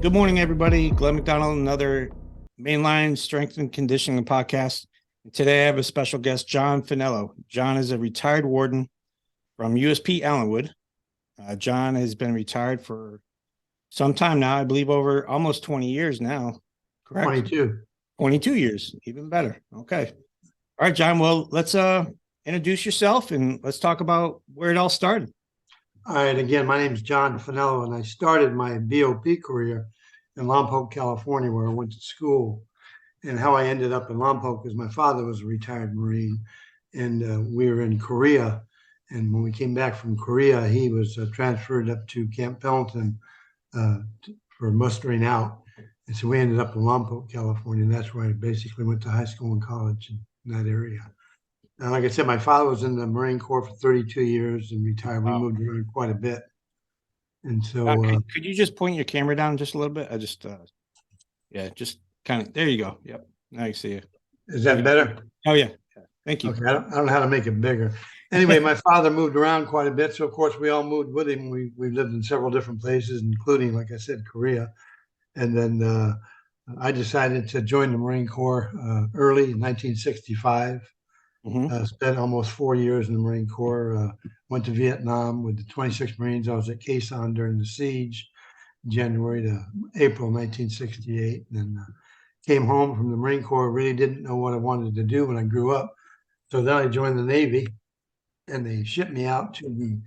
Good morning, everybody. Glenn McDonald, another Mainline Strength and Conditioning podcast. And today I have a special guest, John Fanello. John is a retired warden from USP Allenwood. John has been retired for some time now, I believe over almost 20 years now, correct? 22. 22 years, even better. Okay. All right, John, well, let's introduce yourself and let's talk about where it all started. All right, again, my name is John Fanello, and I started my BOP career in Lompoc, California, where I went to school. And how I ended up in Lompoc is my father was a retired Marine, and we were in Korea. And when we came back from Korea, he was transferred up to Camp Pendleton for mustering out. And so we ended up in Lompoc, California, and that's where I basically went to high school and college in that area. And like I said, my father was in the Marine Corps for 32 years and retired. Wow. We moved around quite a bit. And so could you just point your camera down just a little bit? Yeah, just kind of, there you go. Yep. Now you see it. Is that better? Oh yeah. Thank you. Okay. I don't know how to make it bigger. Anyway, my father moved around quite a bit. So of course we all moved with him. We lived in several different places, including, like I said, Korea. And then I decided to join the Marine Corps early in 1965. Spent almost 4 years in the Marine Corps. Went to Vietnam with the 26th Marines. I was at Quai Son during the siege, January to April 1968. And then came home from the Marine Corps. Really didn't know what I wanted to do when I grew up. So then I joined the Navy, and they shipped me out to the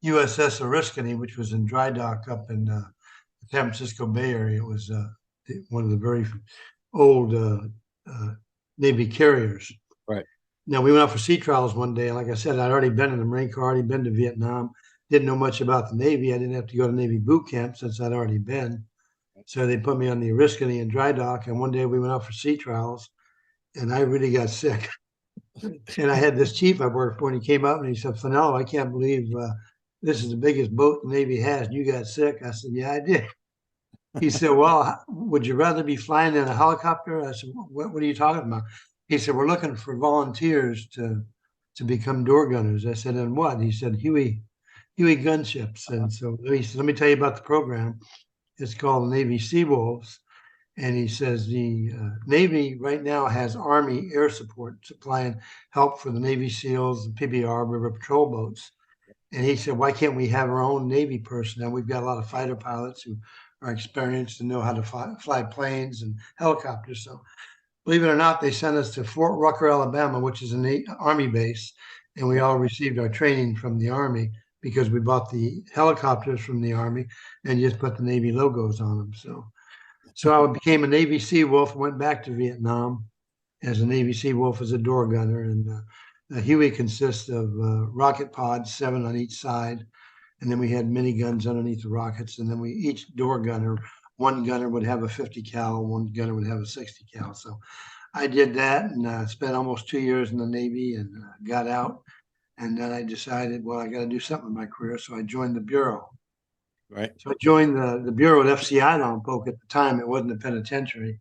USS Oriskany, which was in dry dock up in the San Francisco Bay Area. It was one of the very old Navy carriers. Right. Now, we went out for sea trials one day. And like I said, I'd already been in the Marine Corps, already been to Vietnam, didn't know much about the Navy. I didn't have to go to Navy boot camp since I'd already been. So they put me on the Oriskany in dry dock. And one day we went out for sea trials, and I really got sick. And I had this chief I worked for, and he came up and he said, "Fanello, I can't believe this is the biggest boat the Navy has. And you got sick." I said, "Yeah, I did." He said, "Well, would you rather be flying in a helicopter?" I said, what are you talking about? He said, "We're looking for volunteers to become door gunners." I said, "And what?" He said, Huey gunships." And so he said, "Let me tell you about the program. It's called the Navy Seawolves." And he says the Navy right now has Army air support supplying help for the Navy SEALs, the PBR, river patrol boats. And he said, "Why can't we have our own Navy personnel? We've got a lot of fighter pilots who are experienced and know how to fly planes and helicopters." So believe it or not, they sent us to Fort Rucker, Alabama, which is an Army base. And we all received our training from the Army because we bought the helicopters from the Army and just put the Navy logos on them. So I became a Navy Sea Wolf, went back to Vietnam as a Navy Sea Wolf as a door gunner. And Huey consists of rocket pods, 7 on each side. And then we had miniguns underneath the rockets. And then each door gunner, one gunner would have a 50 cal, one gunner would have a 60 cal. So I did that and spent almost 2 years in the Navy and got out. And then I decided, well, I got to do something in my career. So I joined the Bureau. Right. So I joined the Bureau at FCI Lompoc. At the time, it wasn't a penitentiary.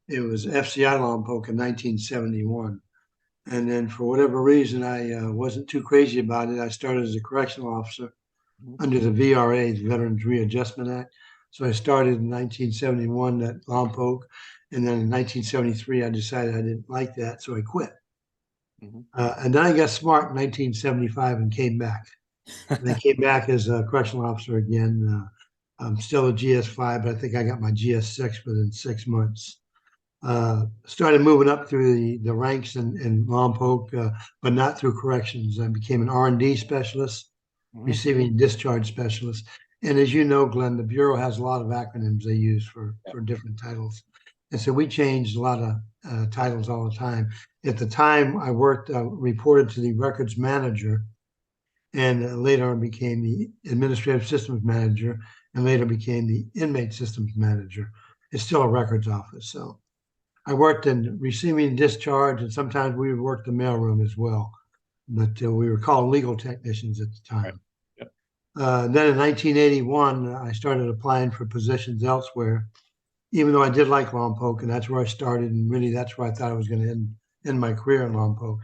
It was FCI Lompoc in 1971. And then for whatever reason, I wasn't too crazy about it. I started as a correctional officer under the VRA, the Veterans Readjustment Act. So I started in 1971 at Lompoc. And then in 1973, I decided I didn't like that, so I quit. And then I got smart in 1975 and came back. And I came back as a correctional officer again. I'm still a GS5, but I think I got my GS6 within 6 months. Started moving up through the ranks in Lompoc, but not through corrections. I became an R&D specialist, receiving discharge specialist. And as you know, Glenn, the Bureau has a lot of acronyms they use for different titles. And so we changed a lot of titles all the time. At the time, I reported to the records manager, and later on became the administrative systems manager, and later became the inmate systems manager. It's still a records office. So I worked in receiving discharge, and sometimes we worked the mailroom as well. But we were called legal technicians at the time. Right. Yep. Then in 1981, I started applying for positions elsewhere, even though I did like Lompoc, and that's where I started. And really, that's where I thought I was going to end my career in Lompoc.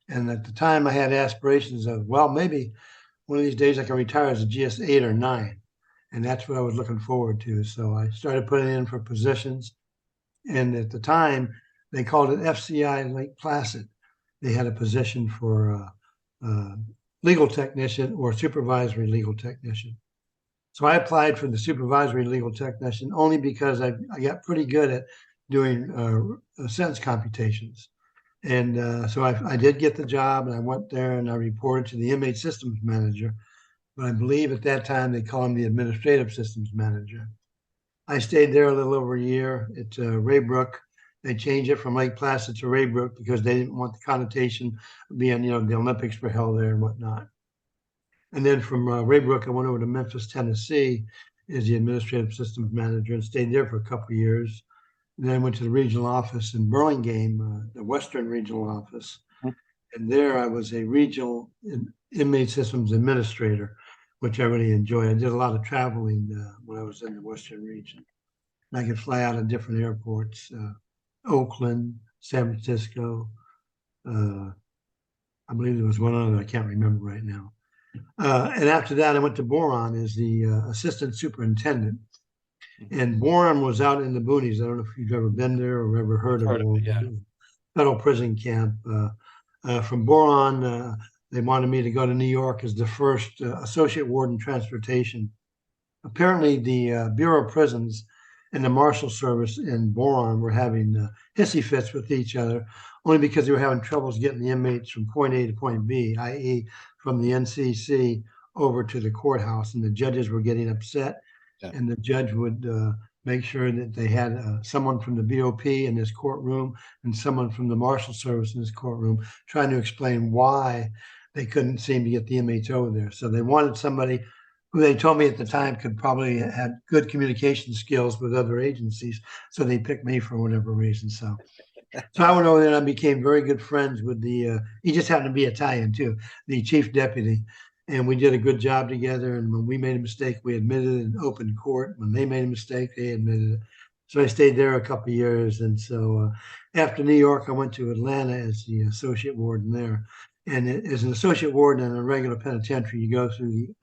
And at the time, I had aspirations of, well, maybe one of these days I can retire as a GS 8 or 9. And that's what I was looking forward to. So I started putting in for positions. And at the time, they called it FCI Lake Placid. They had a position for legal technician or supervisory legal technician. So I applied for the supervisory legal technician only because I got pretty good at doing sentence computations. And so I did get the job, and I went there and I reported to the inmate systems manager. But I believe at that time they called him the administrative systems manager. I stayed there a little over a year at Raybrook. They changed it from Lake Placid to Raybrook because they didn't want the connotation of being, the Olympics were held there and whatnot. And then from Raybrook, I went over to Memphis, Tennessee as the administrative systems manager and stayed there for a couple of years. And then I went to the regional office in Burlingame, the Western regional office. And there I was a regional inmate systems administrator, which I really enjoyed. I did a lot of traveling when I was in the Western region. And I could fly out of different airports, Oakland, San Francisco. I believe there was one other I can't remember right now. And after that, I went to Boron as the assistant superintendent. And Boron was out in the boonies. I don't know if you've ever been there or ever heard of it. Yeah. Federal prison camp. From Boron, they wanted me to go to New York as the first associate warden transportation. Apparently, the Bureau of Prisons and the Marshal Service in Boron were having hissy fits with each other, only because they were having troubles getting the inmates from point A to point B, i.e., from the NCC over to the courthouse, and the judges were getting upset. Yeah. And the judge would make sure that they had someone from the BOP in this courtroom and someone from the Marshal Service in this courtroom trying to explain why they couldn't seem to get the inmates over there. So they wanted somebody who they told me at the time could probably had good communication skills with other agencies. So they picked me for whatever reason. So I went over there and I became very good friends with he just happened to be Italian too, the chief deputy. And we did a good job together. And when we made a mistake, we admitted it in open court. When they made a mistake, they admitted it. So I stayed there a couple of years. And so after New York, I went to Atlanta as the associate warden there. And as an associate warden in a regular penitentiary, you go through the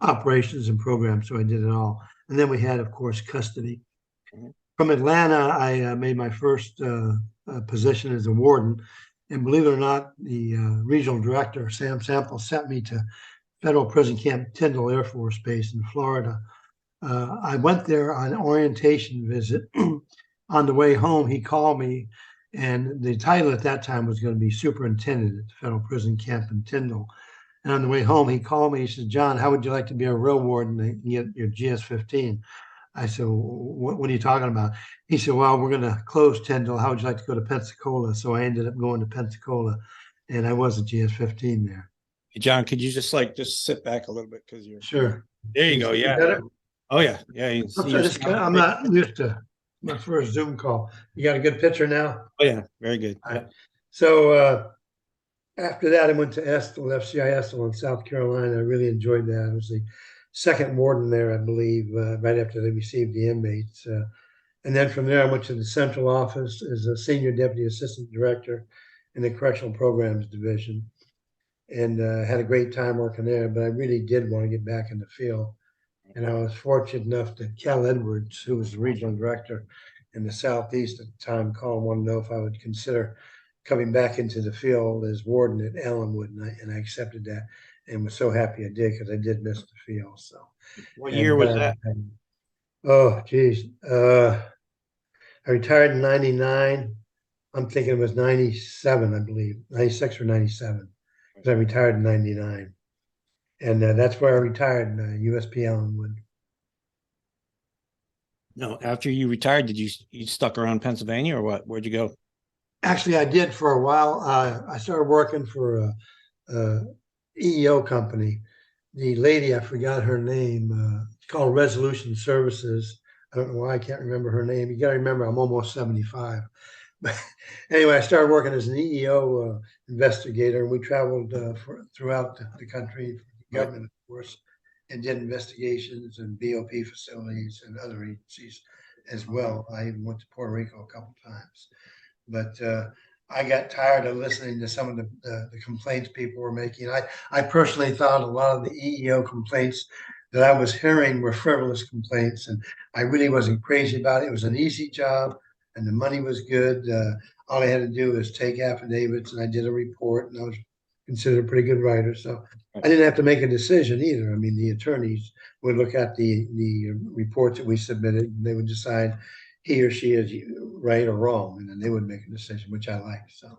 operations and programs. So I did it all. And then we had, of course, custody. From Atlanta, I made my first position as a warden. And believe it or not, the regional director, Sam Sample, sent me to Federal Prison Camp Tyndall Air Force Base in Florida. I went there on an orientation visit. On the way home, he called me, and the title at that time was going to be superintendent at the Federal Prison Camp in Tyndall. And on the way home, he called me. He said, "John, how would you like to be a rail warden and get your GS-15?" I said, what are you talking about? He said, "Well, we're going to close Tyndall. How would you like to go to Pensacola?" So I ended up going to Pensacola, and I was a GS-15 there. Hey, John, could you just sit back a little bit because you're sure. There you go. Yeah. Oh yeah. Yeah. You can see I'm not used to my first Zoom call. You got a good picture now? Oh yeah. Very good. Yeah. So after that, I went to Estill, FCI Estill in South Carolina. I really enjoyed that. I was the second warden there, I believe, right after they received the inmates. And then from there, I went to the central office as a senior deputy assistant director in the correctional programs division. And had a great time working there, but I really did want to get back in the field. And I was fortunate enough that Cal Edwards, who was the regional director in the Southeast at the time, called and wanted to know if I would consider coming back into the field as warden at Allenwood. And I accepted that and was so happy I did because I did miss the field. So, what year was that? Oh, geez. I retired in 99. I'm thinking it was 97, I believe, 96 or 97. I retired in 99. And that's where I retired, USP Allenwood. No, after you retired, you stuck around Pennsylvania or what? Where'd you go? Actually, I did for a while. I started working for a EEO company. The lady, I forgot her name. It's called Resolution Services. I don't know why I can't remember her name. You got to remember, I'm almost 75. But anyway, I started working as an EEO investigator, and we traveled throughout the country, the government, of course, and did investigations in BOP facilities and other agencies as well. I even went to Puerto Rico a couple of times. But I got tired of listening to some of the complaints people were making. I personally thought a lot of the EEO complaints that I was hearing were frivolous complaints, and I really wasn't crazy about it. It was an easy job, and the money was good. All I had to do was take affidavits, and I did a report, and I was considered a pretty good writer. So I didn't have to make a decision either. I mean, the attorneys would look at the reports that we submitted, and they would decide he or she is right or wrong, and then they would make a decision, which I liked. So.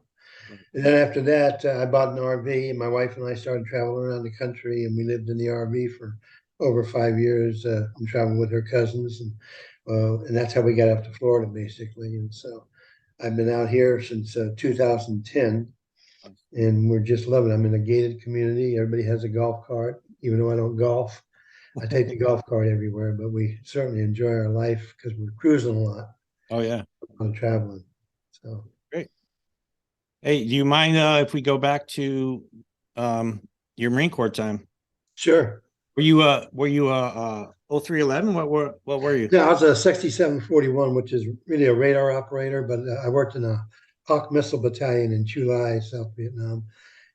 And then after that, I bought an RV, and my wife and I started traveling around the country, and we lived in the RV for over 5 years. I'm traveling with her cousins, and that's how we got up to Florida, basically. And so I've been out here since 2010, and we're just loving it. I'm in a gated community. Everybody has a golf cart, even though I don't golf. I take the golf cart everywhere, but we certainly enjoy our life because we're cruising a lot, Oh yeah. on traveling. So. Great. Hey, do you mind if we go back to your Marine Corps time? Sure. Were you 0311? What were you? Yeah, I was a 6741, which is really a radar operator, but I worked in a Hawk Missile Battalion in Chulai, South Vietnam.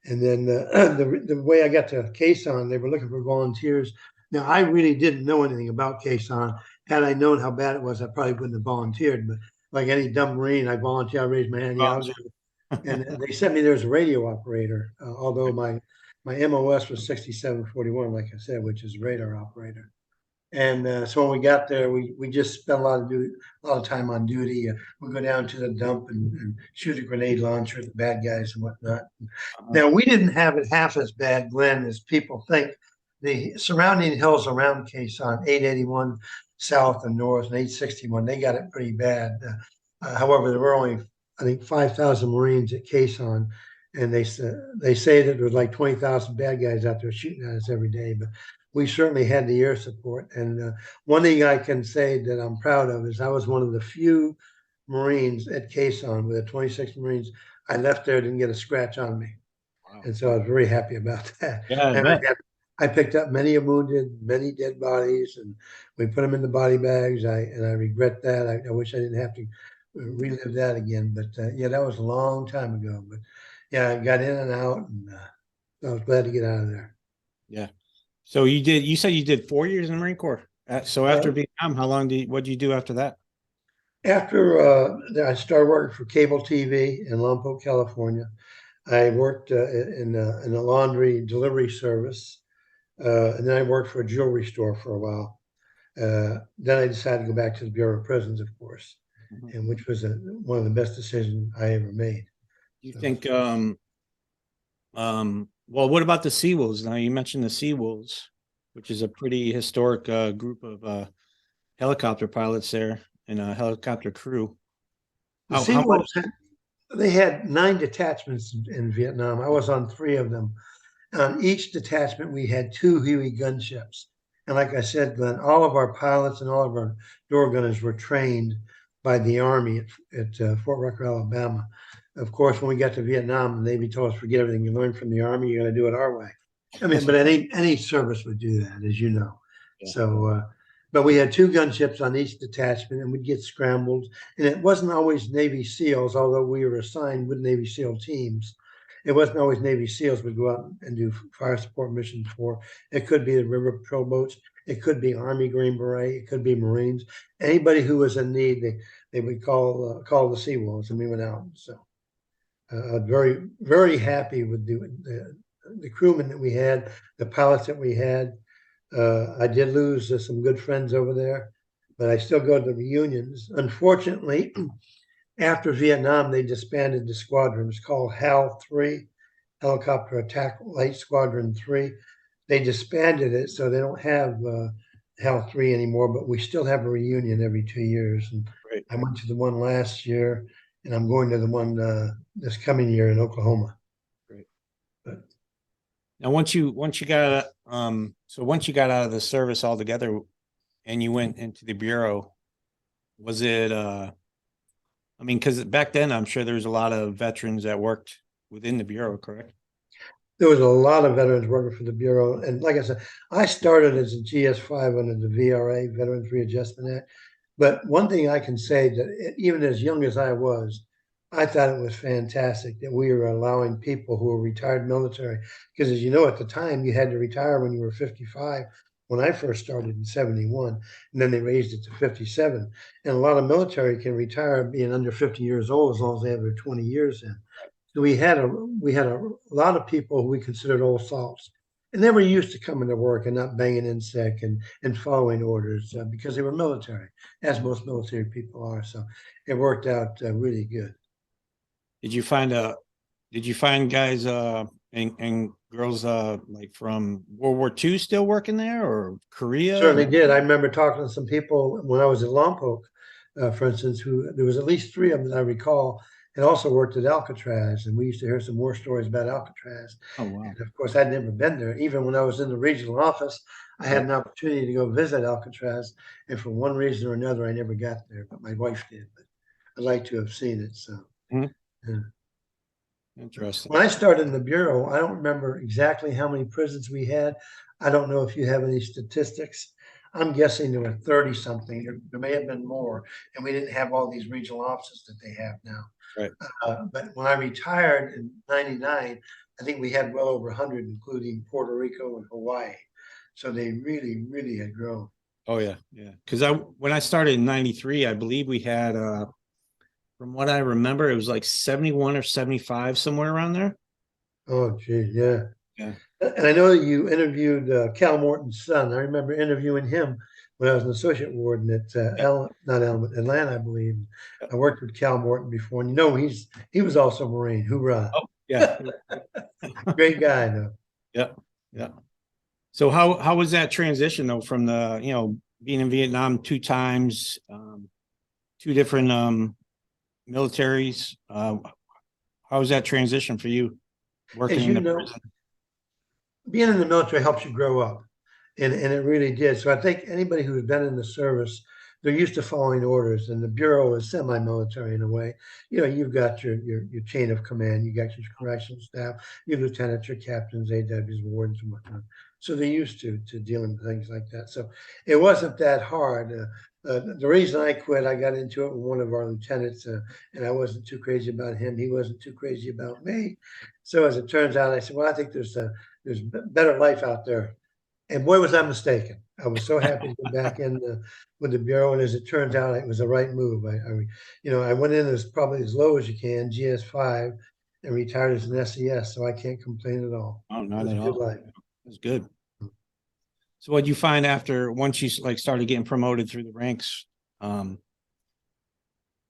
And then the way I got to Quezon, they were looking for volunteers. Now, I really didn't know anything about Quezon. Had I known how bad it was, I probably wouldn't have volunteered. But like any dumb Marine, I volunteered. I raised my hand. Yeah, and they sent me there as a radio operator, although my MOS was 6741, like I said, which is radar operator. And so when we got there, we just spent a lot of time on duty. We go down to the dump and shoot a grenade launcher at the bad guys and whatnot. Now, we didn't have it half as bad, Glenn, as people think. The surrounding hills around Quezon, 881 south and north and 861, they got it pretty bad. However, there were only, I think, 5,000 Marines at Quezon, and they say that there was like 20,000 bad guys out there shooting at us every day. But we certainly had the air support. And one thing I can say that I'm proud of is I was one of the few Marines at Quezon, with the 26 Marines. I left there, didn't get a scratch on me. Wow. And so I was very happy about that. Yeah, and I picked up many wounded, many dead bodies, and we put them in the body bags. I regret that. I wish I didn't have to relive that again. But yeah, that was a long time ago. But yeah, I got in and out, and I was glad to get out of there. Yeah. So you said you did 4 years in the Marine Corps. So after Vietnam, what did you do after that? After I started working for cable TV in Lompoc, California, I worked in a laundry delivery service, and then I worked for a jewelry store for a while. Then I decided to go back to the Bureau of Prisons, of course, and which was one of the best decisions I ever made. Do you think? Well, what about the Seawolves? Now, you mentioned the Seawolves, which is a pretty historic group of helicopter pilots there and a helicopter crew. The Seawolves they had 9 detachments in Vietnam. I was on 3 of them. On each detachment, we had 2 Huey gunships. And like I said, Glenn, all of our pilots and all of our door gunners were trained by the Army at Fort Rucker, Alabama. Of course, when we got to Vietnam, the Navy told us, forget everything you learned from the Army, you're going to do it our way. I mean, but any service would do that, as you know. Yeah. So, but we had 2 gunships on each detachment, and we'd get scrambled. And it wasn't always Navy SEALs, although we were assigned with Navy SEAL teams. It wasn't always Navy SEALs we'd go out and do fire support missions for. It could be the river patrol boats. It could be Army Green Beret. It could be Marines. Anybody who was in need, they would call the Seawolves, and we went out. So very, very happy with the crewmen that we had, the pilots that we had. I did lose some good friends over there, but I still go to the reunions. Unfortunately, after Vietnam, they disbanded the squadrons called HAL 3, Helicopter Attack Light Squadron 3. They disbanded it, so they don't have HAL 3 anymore, but we still have a reunion every 2 years. And right. I went to the one last year, and I'm going to the one this coming year in Oklahoma. Great. But now, once you got once you got out of the service altogether, and you went into the Bureau, was it? I mean, because back then, I'm sure there was a lot of veterans that worked within the Bureau, correct? There was a lot of veterans working for the Bureau. And like I said, I started as a GS5 under the VRA, Veterans Readjustment Act. But one thing I can say that even as young as I was, I thought it was fantastic that we were allowing people who were retired military. Because as you know, at the time, you had to retire when you were 55 when I first started in 71, and then they raised it to 57. And a lot of military can retire being under 50 years old as long as they have their 20 years in. So we had a lot of people who we considered old salts, and they were used to coming to work and not banging in sick and following orders because they were military, as most military people are. So it worked out really good. Did you find guys and girls like from World War II still working there, or Korea? Certainly did. I remember talking to some people when I was at Lompoc, for instance, who there was at least three of them that I recall had also worked at Alcatraz, and we used to hear some war stories about Alcatraz. Oh wow. And of course, I'd never been there. Even when I was in the regional office, I had an opportunity to go visit Alcatraz, and for one reason or another, I never got there. But my wife did. But I'd like to have seen it. So. Mhm. Yeah. Interesting. When I started in the Bureau, I don't remember exactly how many prisons we had. I don't know if you have any statistics. I'm guessing there were 30 something. There may have been more. And we didn't have all these regional offices that they have now. Right. But when I retired in 99, I think we had well over 100, including Puerto Rico and Hawaii. So they really, really had grown. Oh yeah, yeah. Because when I started in '93, I believe we had from what I remember, it was like 71 or 75, somewhere around there. Oh, geez, yeah. Yeah. And I know that you interviewed Cal Morton's son. I remember interviewing him when I was an associate warden at not Allenwood, Atlanta, I believe. I worked with Cal Morton before, and he was also a Marine. Hoorah! Oh yeah. Great guy, though. Yeah. Yeah. So how was that transition though from the being in Vietnam 2 times, two different militaries? How was that transition for you working As in you the know, prison? being in the military helps you grow up, and it really did. So I think anybody who's been in the service, they're used to following orders, and the bureau is semi-military in a way. You've got your chain of command, you got your correctional staff, your lieutenants, your captains, AWs, wardens, and whatnot. So they're used to dealing with things like that. So it wasn't that hard. The reason I quit, I got into it with one of our lieutenants, and I wasn't too crazy about him. He wasn't too crazy about me. So as it turns out, I said, well, I think there's better life out there. And boy, was I mistaken. I was so happy to go back in with the bureau, and as it turns out, it was the right move. I went in as probably as low as you can, GS5, and retired as an SES, so I can't complain at all. Oh, It not was at a good all. life. That's good. So what did you find after once you like started getting promoted through the ranks? What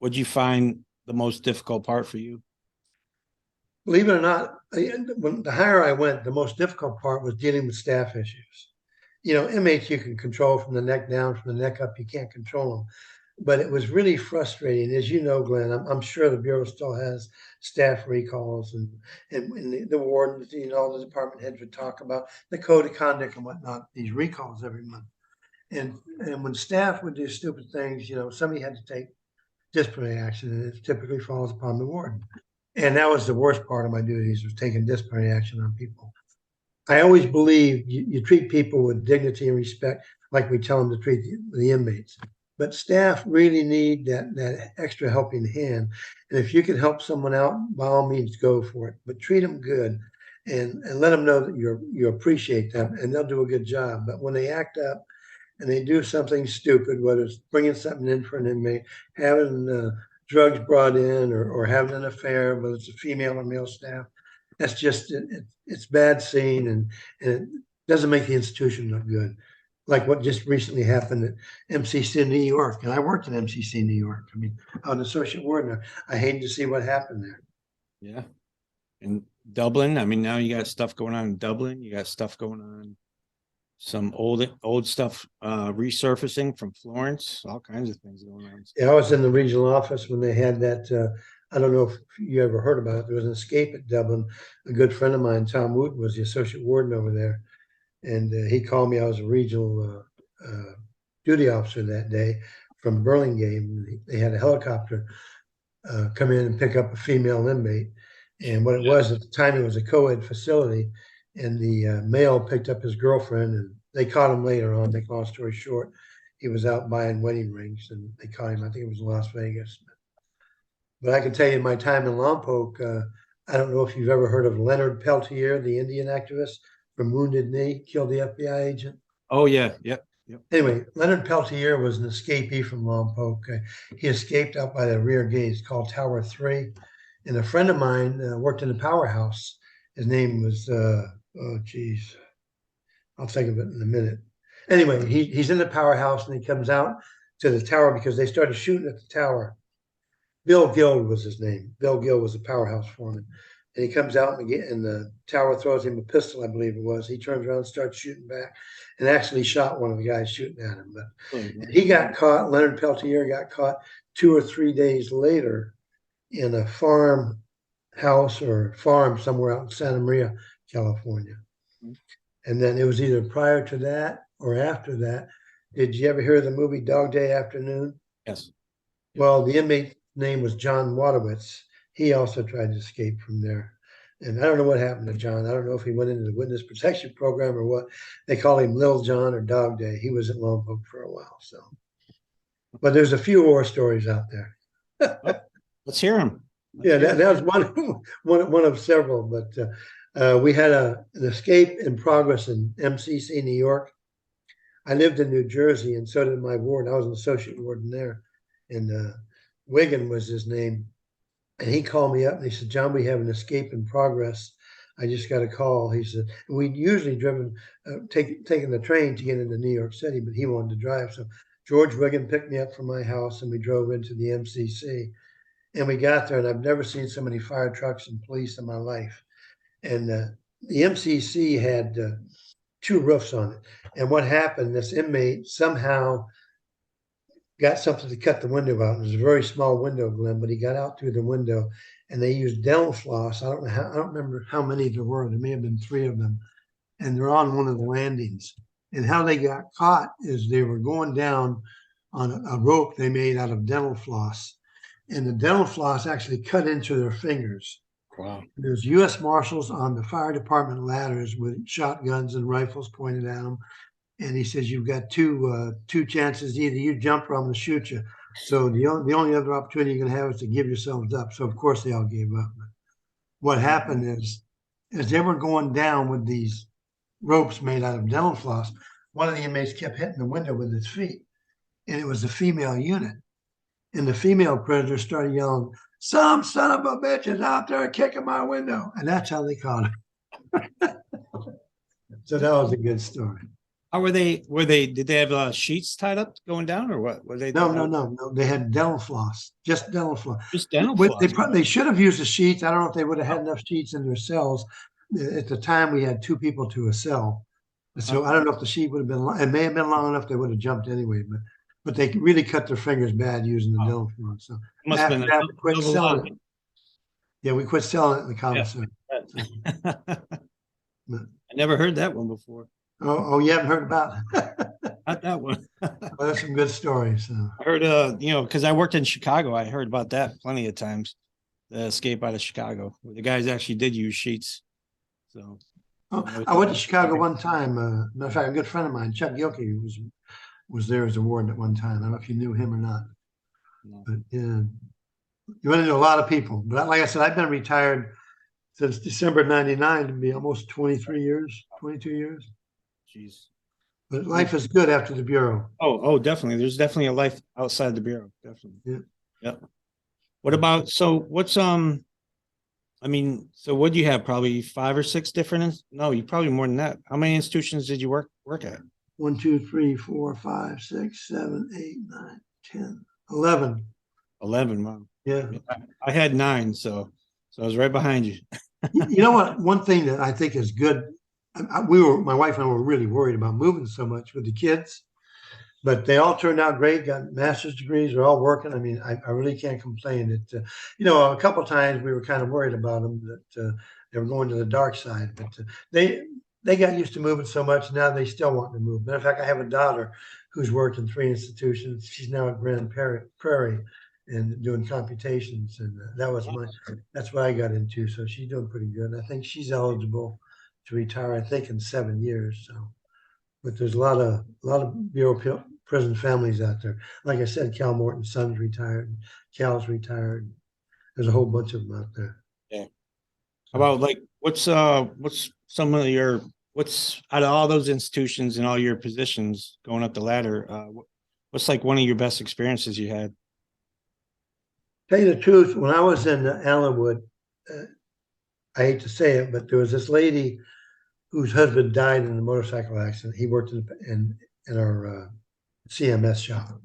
did you find the most difficult part for you? Believe it or not, when the higher I went, the most difficult part was dealing with staff issues. Inmates you can control from the neck down, from the neck up, you can't control them. But it was really frustrating. As you know, Glenn, I'm sure the Bureau still has staff recalls and the wardens, all the department heads would talk about the code of conduct and whatnot, these recalls every month. And when staff would do stupid things, somebody had to take disciplinary action, and it typically falls upon the warden. And that was the worst part of my duties, was taking disciplinary action on people. I always believe you treat people with dignity and respect, like we tell them to treat the inmates. But staff really need that extra helping hand. And if you can help someone out, by all means, go for it. But treat them good, and let them know that you appreciate them, and they'll do a good job. But when they act up and they do something stupid, whether it's bringing something in for an inmate, having drugs brought in, or having an affair, whether it's a female or male staff, that's just it's bad scene, and it doesn't make the institution look good. Like what just recently happened at MCC in New York, and I worked at MCC in New York. I mean, I was an associate warden. I hated to see what happened there. Yeah. In Dublin, I mean, now you got stuff going on in Dublin. You got stuff going on, some old stuff resurfacing from Florence, all kinds of things going on. Yeah, I was in the regional office when they had that. I don't know if you ever heard about it. There was an escape at Dublin. A good friend of mine, Tom Wooten, was the associate warden over there, and he called me. I was a regional duty officer that day from Burlingame. They had a helicopter come in and pick up a female inmate, and what it was at the time, it was a co-ed facility, and the male picked up his girlfriend, and they caught him later on. Make long story short, he was out buying wedding rings, and they caught him. I think it was in Las Vegas. But I can tell you, my time in Lompoc, I don't know if you've ever heard of Leonard Peltier, the Indian activist from Wounded Knee, killed the FBI agent. Oh yeah, yep, yep. Anyway, Leonard Peltier was an escapee from Lompoc. He escaped out by the rear gate. It's called Tower 3. And a friend of mine worked in the powerhouse. His name was, oh, geez, I'll think of it in a minute. Anyway, he's in the powerhouse and he comes out to the tower because they started shooting at the tower. Bill Gill was his name. Bill Gill was a powerhouse foreman. And he comes out and the tower throws him a pistol, I believe it was. He turns around and starts shooting back and actually shot one of the guys shooting at him. But he got caught, Leonard Peltier got caught 2 or 3 days later in a farmhouse or farm somewhere out in Santa Maria, California. And then it was either prior to that or after that. Did you ever hear of the movie Dog Day Afternoon? Yes. Well, the inmate's name was John Wadowitz. He also tried to escape from there. And I don't know what happened to John. I don't know if he went into the witness protection program or what. They call him Lil John or Dog Day. He was at Lompoc for a while. So, but there's a few war stories out there. Oh, let's hear them. Yeah, that was one of several. But we had an escape in progress in MCC, New York. I lived in New Jersey, and so did my warden. I was an associate warden there, and Wiggin was his name. And he called me up and he said, John, we have an escape in progress. I just got a call. He said, we'd usually taken the train to get into New York City, but he wanted to drive. So George Wiggin picked me up from my house and we drove into the MCC. And we got there, and I've never seen so many fire trucks and police in my life. And the MCC had 2 roofs on it. And what happened, this inmate somehow got something to cut the window out. It was a very small window, Glenn, but he got out through the window and they used dental floss. I don't remember how many there were. There may have been 3 of them. And they're on one of the landings. And how they got caught is they were going down on a rope they made out of dental floss. And the dental floss actually cut into their fingers. Wow. There's U.S. Marshals on the fire department ladders with shotguns and rifles pointed at them. And he says, you've got two chances. Either you jump or I'm going to shoot you. So the only other opportunity you're going to have is to give yourselves up. So, of course, they all gave up. But what happened is, as they were going down with these ropes made out of dental floss, one of the inmates kept hitting the window with his feet. And it was a female unit. And the female prisoner started yelling, some son of a bitch is out there kicking my window. And that's how they caught him. So that was a good story. How were they? Did they have sheets tied up going down, or what? Were they? No. They had dental floss, just dental floss. Just dental floss. They should have used the sheets. I don't know if they would have had enough sheets in their cells. At the time, we had 2 people to a cell, so I don't know if the sheet would have been. It may have been long enough. They would have jumped anyway, but they really cut their fingers bad using the dental floss. So must have been we quit selling it. Yeah, we quit selling it in the commissary. Yeah. I never heard that one before. Oh, you haven't heard about it? Not that one. Well, that's some good stories. So. I heard, because I worked in Chicago, I heard about that plenty of times. The escape out of Chicago, where the guys actually did use sheets. So, I went to Chicago one time. Matter of fact, a good friend of mine, Chuck Gilkey, was there as a warden at one time. I don't know if you knew him or not. No. But yeah, you run into a lot of people. But like I said, I've been retired since December '99 to be almost 22 years. Jeez. But life is good after the Bureau. Oh, definitely. There's definitely a life outside the Bureau. Definitely. Yeah. Yep. What about, so what do you have? Probably 5 or 6 different, no, you probably more than that. How many institutions did you work at? 1, 2, 3, 4, 5, 6, 7, 8, 9, 10, 11. 11, wow. Yeah. I had 9, so I was right behind you. You know what? One thing that I think is good, my wife and I were really worried about moving so much with the kids, but they all turned out great, got master's degrees, they're all working. I mean, I really can't complain. A couple of times we were kind of worried about them that they were going to the dark side, but they got used to moving so much. Now they still want to move. Matter of fact, I have a daughter who's worked in 3 institutions. She's now at Grand Prairie and doing computations, and that's what I got into. So she's doing pretty good. I think she's eligible to retire, I think, in 7 years. So, but there's a lot of Bureau prison families out there. Like I said, Cal Morton's son's retired, Cal's retired. There's a whole bunch of them out there. Yeah. How about what's some of your What's out of all those institutions and all your positions going up the ladder? What's like one of your best experiences you had? Tell you the truth, when I was in Allenwood, I hate to say it, but there was this lady whose husband died in a motorcycle accident. He worked in our CMS shop.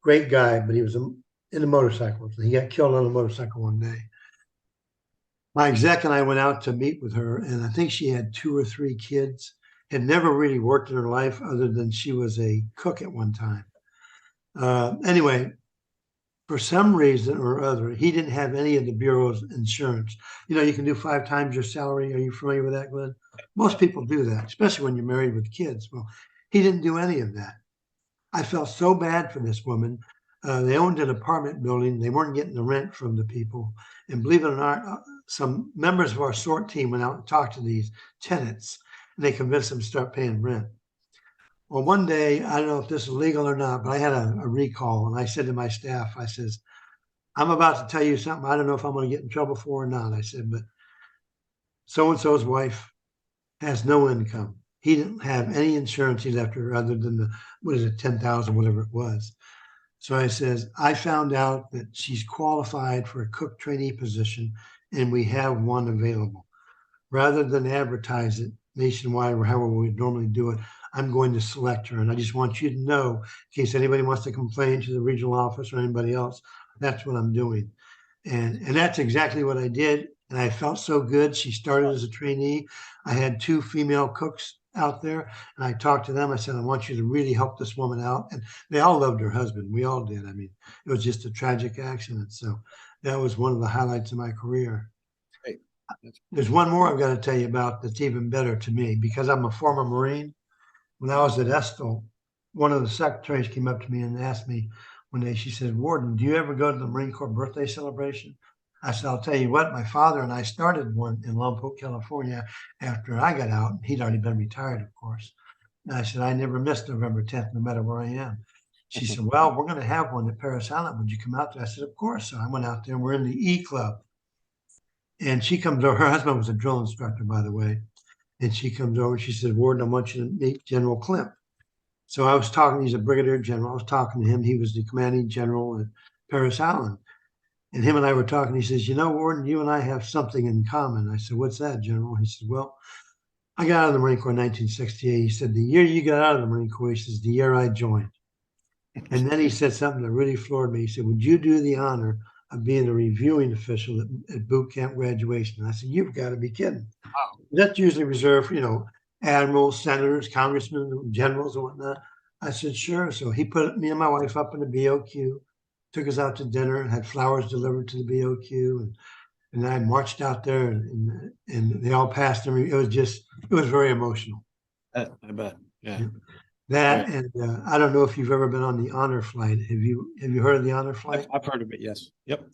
Great guy, but he was in the motorcycles. He got killed on a motorcycle one day. My exec and I went out to meet with her, and I think she had 2 or 3 kids. Had never really worked in her life other than she was a cook at one time. Anyway, for some reason or other, he didn't have any of the Bureau's insurance. You know, you can do 5 times your salary. Are you familiar with that, Glenn? Most people do that, especially when you're married with kids. Well, he didn't do any of that. I felt so bad for this woman. They owned an apartment building. They weren't getting the rent from the people. And believe it or not, some members of our sort team went out and talked to these tenants, and they convinced them to start paying rent. Well, one day, I don't know if this is legal or not, but I had a recall, and I said to my staff, I says, I'm about to tell you something I don't know if I'm going to get in trouble for or not. I said, but so-and-so's wife has no income. He didn't have any insurance he left her other than the, what is it, 10,000, whatever it was. So I says, I found out that she's qualified for a cook trainee position and we have one available. Rather than advertise it nationwide or however we would normally do it, I'm going to select her. And I just want you to know, in case anybody wants to complain to the regional office or anybody else, that's what I'm doing. And that's exactly what I did. And I felt so good. She started as a trainee. I had 2 female cooks out there, and I talked to them. I said, I want you to really help this woman out. And they all loved her husband. We all did. I mean, it was just a tragic accident. So that was one of the highlights of my career. Great. There's one more I've got to tell you about that's even better to me because I'm a former Marine. When I was at Estill, one of the secretaries came up to me and asked me one day, she said, Warden, do you ever go to the Marine Corps birthday celebration? I said, I'll tell you what, my father and I started one in Lompoc, California after I got out. He'd already been retired, of course. And I said, I never miss November 10th, no matter where I am. She said, well, we're going to have one at Paris Island. Would you come out there? I said, of course. So I went out there and we're in the E Club. And she comes over. Her husband was a drill instructor, by the way. And she comes over. She said, Warden, I want you to meet General Klimp. So I was talking, he's a brigadier general. I was talking to him. He was the commanding general at Paris Island. And him and I were talking. He says, you know, Warden, you and I have something in common. I said, what's that, General? He said, well, I got out of the Marine Corps in 1968. He said, the year you got out of the Marine Corps, he says, the year I joined. And then he said something that really floored me. He said, would you do the honor of being a reviewing official at boot camp graduation? And I said, you've got to be kidding. Wow. That's usually reserved for, you know, admirals, senators, congressmen, generals, and whatnot. I said, sure. So he put me and my wife up in the BOQ, took us out to dinner, had flowers delivered to the BOQ, and I marched out there, and they all passed them. It was very emotional. I bet. Yeah. That right. And I don't know if you've ever been on the honor flight. Have you heard of the honor flight? I've heard of it. Yes. Yep.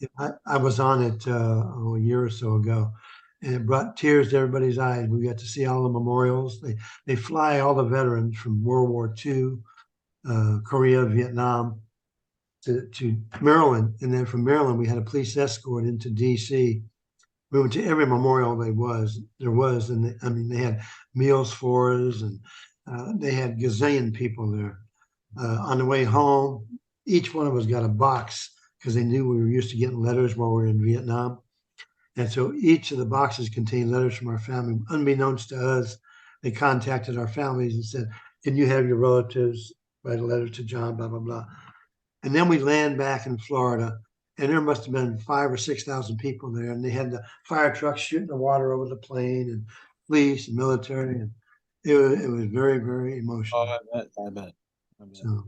I was on it a year or so ago, and it brought tears to everybody's eyes. We got to see all the memorials. They fly all the veterans from World War II, Korea, Vietnam, to Maryland, and then from Maryland we had a police escort into D.C. We went to every memorial there was, and they had meals for us, and they had gazillion people there. On the way home, each one of us got a box because they knew we were used to getting letters while we were in Vietnam, and so each of the boxes contained letters from our family. Unbeknownst to us, they contacted our families and said, "Can you have your relatives write a letter to John?" Blah blah blah. And then we land back in Florida, and there must have been 5,000 or 6,000 people there. And they had the fire trucks shooting the water over the plane, and police and military. And it was very, very emotional. Oh, I bet. So,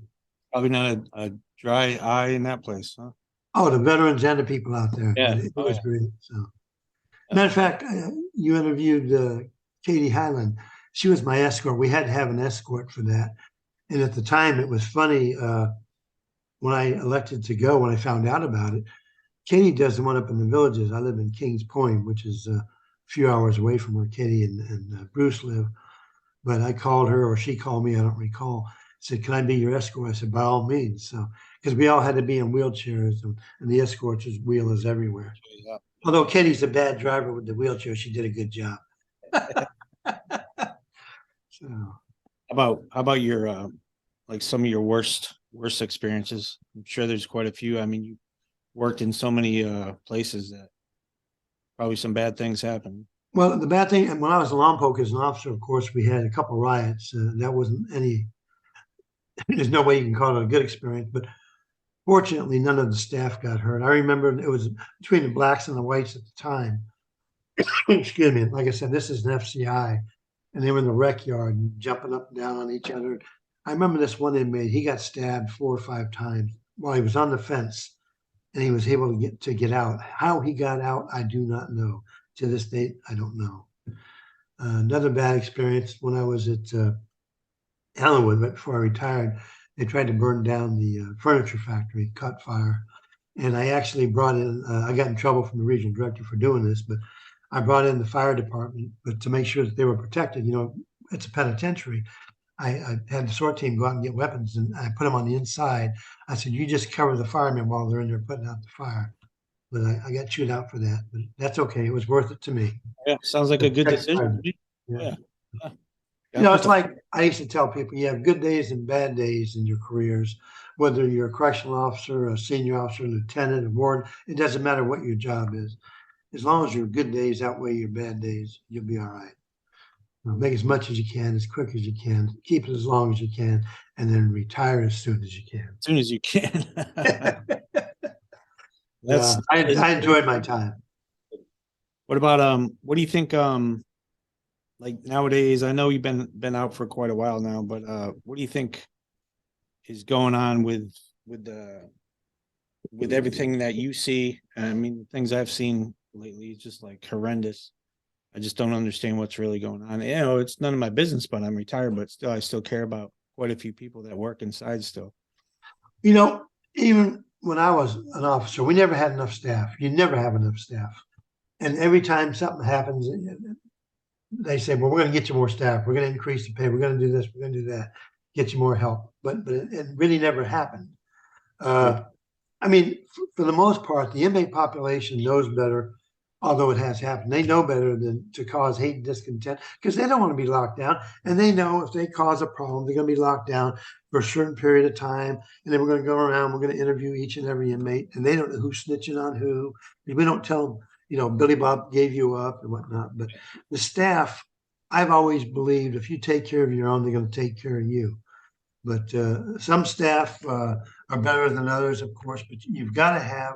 probably not a dry eye in that place, huh? Oh, the veterans and the people out there. Yeah. It was great. So, matter of fact, you interviewed Katie Highland. She was my escort. We had to have an escort for that. And at the time, it was funny. When I elected to go, when I found out about it, Katie does the one up in the Villages. I live in Kings Point, which is a few hours away from where Katie and Bruce live. But I called her, or she called me, I don't recall, said, can I be your escort? I said, by all means. So, because we all had to be in wheelchairs, and the escorts' wheel is everywhere. Yeah. Although Katie's a bad driver with the wheelchair, she did a good job. So, How about your like some of your worst experiences? I'm sure there's quite a few. I mean, you worked in so many places that probably some bad things happen. well, the bad thing, when I was in Lompoc as an officer, of course, we had a couple riots. That wasn't any, there's no way you can call it a good experience, but fortunately, none of the staff got hurt. I remember it was between the blacks and the whites at the time. Excuse me. Like I said, this is an FCI, and they were in the rec yard and jumping up and down on each other. I remember this one inmate, he got stabbed 4 or 5 times while he was on the fence, and he was able to get out. How he got out, I do not know. To this date, I don't know. Another bad experience when I was at Allenwood, right before I retired, they tried to burn down the furniture factory, caught fire. And I actually brought in, I got in trouble from the regional director for doing this, but I brought in the fire department, but to make sure that they were protected, it's a penitentiary. I had the SWAT team go out and get weapons, and I put them on the inside. I said, you just cover the firemen while they're in there putting out the fire. But I got chewed out for that, but that's okay. It was worth it to me. Yeah, sounds like a good decision to me. Yeah. Yeah. Yeah. Gotta You know, put it's the like I used to tell people, you have good days and bad days in your careers, whether you're a correctional officer, a senior officer, lieutenant, a warden, it doesn't matter what your job is. As long as your good days outweigh your bad days, you'll be all right. Make as much as you can, as quick as you can, keep it as long as you can, and then retire as soon as you as soon as you can. can. That's I enjoyed my time. what about what do you think like nowadays? I know you've been out for quite a while now, but what do you think is going on with everything that you see? I mean, things I've seen lately is just like horrendous. I just don't understand what's really going on. You know, it's none of my business, but I'm retired, but still, I still care about quite a few people that work inside still. You know, even when I was an officer, we never had enough staff. You never have enough staff. And every time something happens, they say, well, we're going to get you more staff. We're going to increase the pay. We're going to do this. We're going to do that. Get you more help. But it really never happened. Yeah. I mean, for the most part, the inmate population knows better, although it has happened. They know better than to cause hate and discontent because they don't want to be locked down. And they know if they cause a problem, they're going to be locked down for a certain period of time. And then we're going to go around, we're going to interview each and every inmate. And they don't know who's snitching on who. We don't tell them, Billy Bob gave you up and whatnot. But the staff, I've always believed if you take care of your own, they're going to take care of you. But some staff are better than others, of course, but you've got to have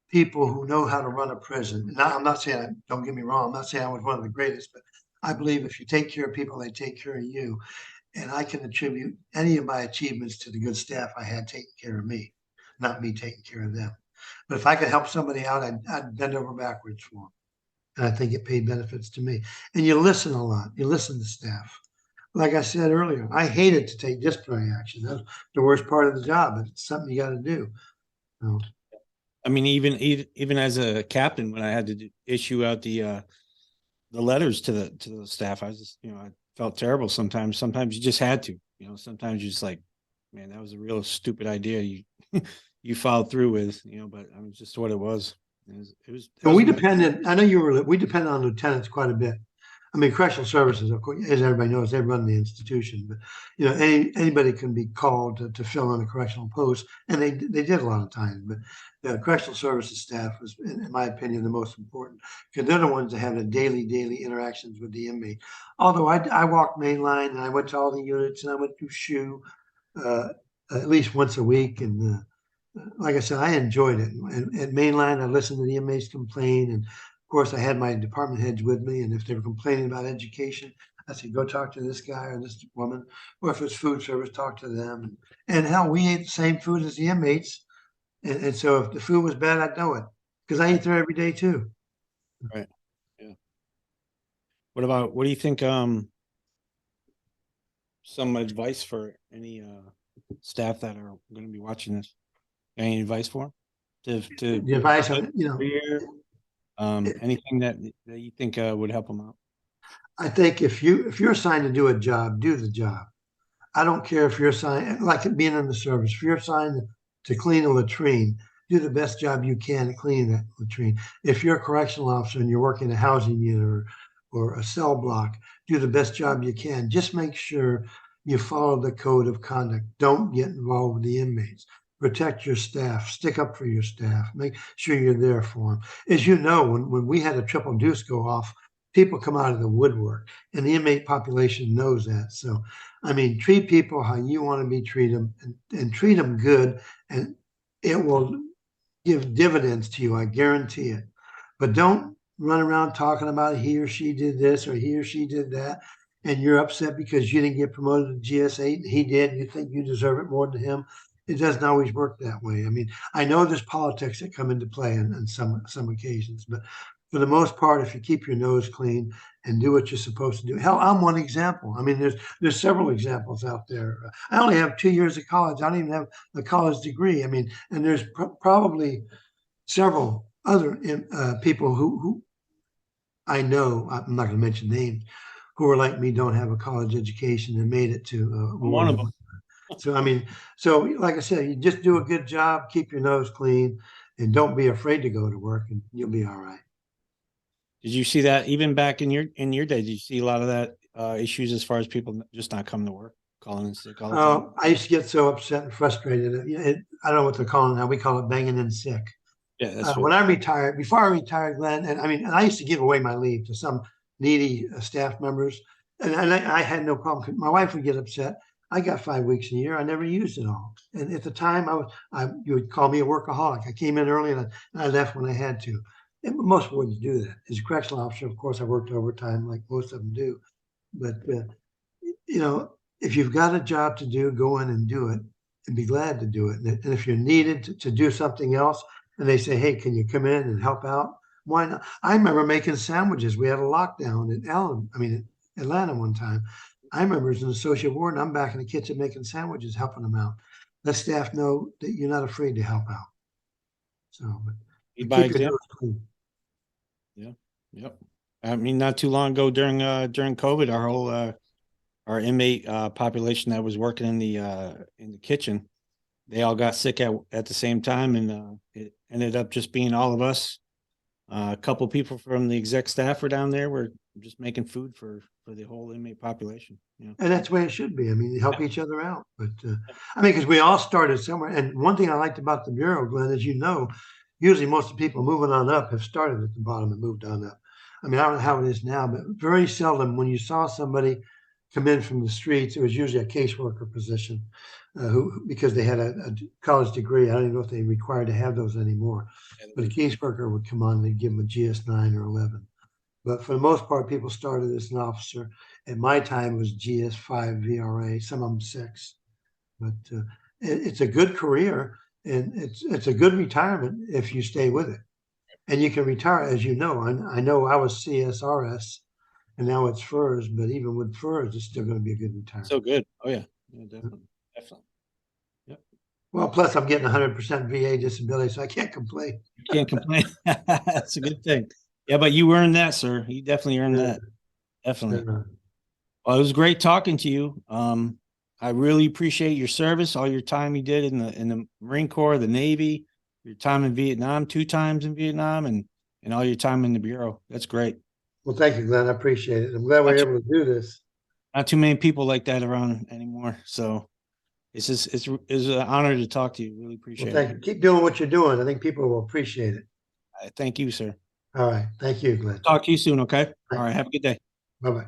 people who know how to run a prison. Now, I'm not saying, don't get me wrong, I'm not saying I was one of the greatest, but I believe if you take care of people, they take care of you. And I can attribute any of my achievements to the good staff I had taking care of me, not me taking care of them. But if I could help somebody out, I'd bend over backwards for them. And I think it paid benefits to me. And you listen a lot. You listen to staff. Like I said earlier, I hated to take disciplinary action. That's the worst part of the job, but it's something you got to do. So, I mean, even as a captain, when I had to issue out the letters to the staff, I was just, I felt terrible sometimes. Sometimes you just had to, sometimes you're just like, man, that was a real stupid idea you followed through with, but I mean, just what it was. so we depended, I know we depend on lieutenants quite a bit. I mean, correctional services, of course, as everybody knows, they run the institution, but anybody can be called to fill in a correctional post, and they did a lot of times. But the correctional services staff was, in my opinion, the most important because they're the ones that have the daily interactions with the inmate. Although I walked mainline and I went to all the units and I went to SHU at least once a week, and like I said, I enjoyed it. And at mainline, I listened to the inmates complain, and of course, I had my department heads with me, and if they were complaining about education, I said, go talk to this guy or this woman, or if it's food service, talk to them. And hell, we ate the same food as the inmates. And so if the food was bad, I'd know it because I eat there every day too. Right. Yeah. What do you think, some advice for any staff that are going to be watching this? Any advice for them? The advice, anything that you think would help them out? I think if you're assigned to do a job, do the job. I don't care if you're assigned, like being in the service, if you're assigned to clean a latrine, do the best job you can at cleaning that latrine. If you're a correctional officer and you're working a housing unit or a cell block, do the best job you can. Just make sure you follow the code of conduct. Don't get involved with the inmates. Protect your staff. Stick up for your staff. Make sure you're there for them. As you know, when we had a triple deuce go off, people come out of the woodwork, and the inmate population knows that. So, I mean, treat people how you want to be treated, and treat them good, and it will give dividends to you. I guarantee it. But don't run around talking about he or she did this or he or she did that, and you're upset because you didn't get promoted to GS8 and he did. You think you deserve it more than him. It doesn't always work that way. I mean, I know there's politics that come into play in some occasions, but for the most part, if you keep your nose clean and do what you're supposed to do. Hell, I'm one example. I mean, there's several examples out there. I only have 2 years of college. I don't even have a college degree. I mean, and there's probably several other people who I know, I'm not going to mention names, who are like me, don't have a college education and made it to I'm one of them. So, I mean, so like I said, you just do a good job, keep your nose clean, and don't be afraid to go to work, and you'll be all right. Did you see that even back in your day? Did you see a lot of that issues as far as people just not coming to work, calling in sick all the time? I used to get so upset and frustrated. I don't know what they're calling it now. We call it banging in sick. Yeah, that's When I retired, before I retired, Glenn, and I used to give away my leave to some needy staff members, and I had no problem. My wife would get upset. I got 5 weeks a year. I never used it all. And at the time, you would call me a workaholic. I came in early and I left when I had to. And most wardens do that. As a correctional officer, of course, I worked overtime like most of them do. But if you've got a job to do, go in and do it, and be glad to do it. And if you're needed to do something else, and they say, "Hey, can you come in and help out?" Why not? I remember making sandwiches. We had a lockdown in Atlanta one time. I remember as an associate warden, I'm back in the kitchen making sandwiches, helping them out. Let staff know that you're not afraid to help out. So, but by keep your example. nose clean. Yeah. Yep. I mean, not too long ago during COVID, our whole our inmate population that was working in the kitchen, they all got sick at the same time, and it ended up just being all of us. A couple people from the exec staff were down there. We're just making food for the whole inmate population. Yeah. And that's the way it should be. I mean, you help each other out. But because we all started somewhere. And one thing I liked about the Bureau, Glenn, as you know, usually most of the people moving on up have started at the bottom and moved on up. I mean, I don't know how it is now, but very seldom when you saw somebody come in from the streets, it was usually a caseworker position because they had a college degree. I don't even know if they required to have those anymore. But a caseworker would come on and they'd give them a GS9 or 11. But for the most part, people started as an officer. At my time, it was GS5 VRA, some of them 6. But it's a good career, and it's a good retirement if you stay with it. And you can retire, as you know. I know I was CSRS, and now it's FERS, but even with FERS, it's still going to be a good retirement. So good. Oh yeah, definitely. Yep. Well, plus I'm getting 100% VA disability, so I can't complain. You can't complain. That's a good thing. Yeah, but you earned that, sir. You definitely earned that. Definitely. Well, it was great talking to you. I really appreciate your service, all your time you did in the Marine Corps, the Navy, your time in Vietnam, 2 times in Vietnam, and all your time in the Bureau. That's great. Well, thank you, Glenn. I appreciate it. I'm glad we were able to do this. Not too many people like that around anymore. So it's an honor to talk to you. Really appreciate thank you. Keep doing what you're doing. I think people will appreciate it. Thank you, sir. All right. Thank you, Glenn. Talk to you soon, okay? All right. Have a good day. Bye-bye.